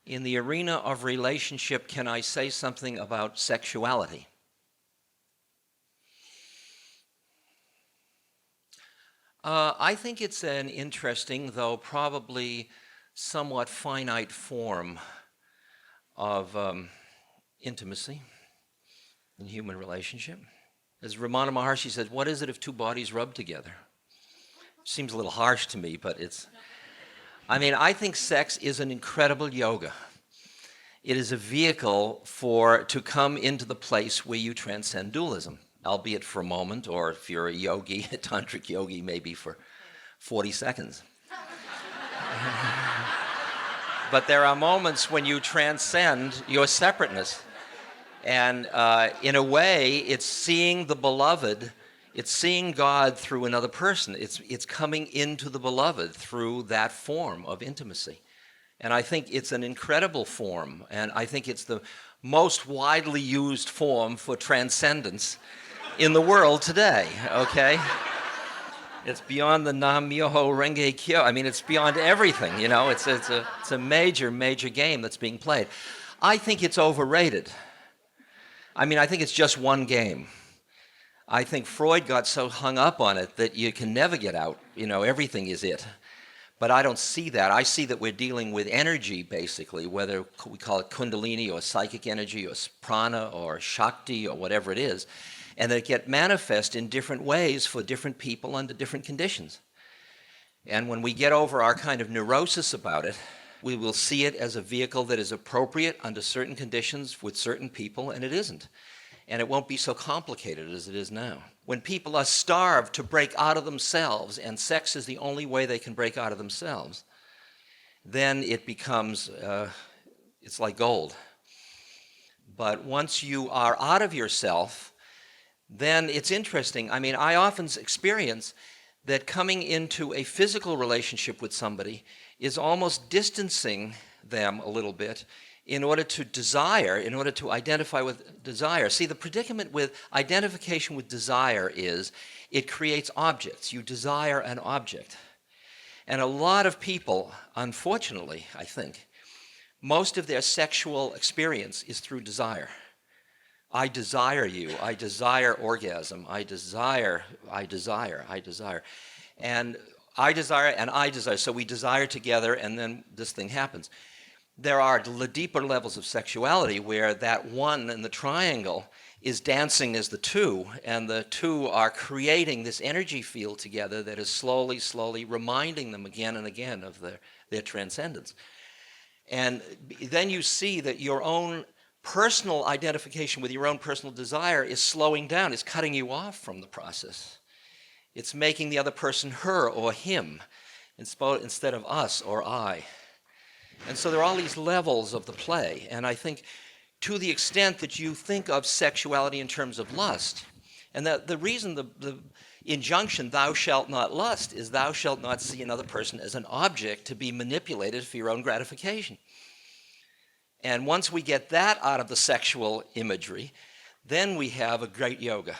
In the arena of relationship, can I say something about sexuality? I think it's an interesting, though probably somewhat finite form of intimacy in human relationship. As Ramana Maharshi says, what is it if two bodies rub together? Seems a little harsh to me, but I think sex is an incredible yoga. It is a vehicle to come into the place where you transcend dualism, albeit for a moment, or if you're a yogi, a tantric yogi, maybe for 40 seconds. But there are moments when you transcend your separateness. And in a way, it's seeing the beloved, it's seeing God through another person. It's coming into the beloved through that form of intimacy. And I think it's an incredible form, and I think it's the most widely used form for transcendence in the world today, okay? It's beyond the Nam Myoho Renge Kyo. It's beyond everything, you know? It's a major, major game that's being played. I think it's overrated. I think it's just one game. I think Freud got so hung up on it that you can never get out. Everything is it. But I don't see that. I see that we're dealing with energy, basically, whether we call it kundalini or psychic energy or prana or shakti or whatever it is, and that it get manifest in different ways for different people under different conditions. And when we get over our kind of neurosis about it, we will see it as a vehicle that is appropriate under certain conditions with certain people, and it isn't. And it won't be so complicated as it is now. When people are starved to break out of themselves, and sex is the only way they can break out of themselves, then it becomes, it's like gold. But once you are out of yourself, then it's interesting. I often experience that coming into a physical relationship with somebody is almost distancing them a little bit in order to identify with desire. See, the predicament with identification with desire is it creates objects. You desire an object. And a lot of people, unfortunately, I think, most of their sexual experience is through desire. I desire you. I desire orgasm. I desire. And I desire and I desire. So we desire together, and then this thing happens. There are deeper levels of sexuality where that one in the triangle is dancing as the two, and the two are creating this energy field together that is slowly, slowly reminding them again and again of their transcendence. And then you see that your own personal identification with your own personal desire is slowing down, is cutting you off from the process. It's making the other person her or him instead of us or I. And so there are all these levels of the play, and I think to the extent that you think of sexuality in terms of lust, and that the reason the injunction, thou shalt not lust, is thou shalt not see another person as an object to be manipulated for your own gratification. And once we get that out of the sexual imagery, then we have a great yoga.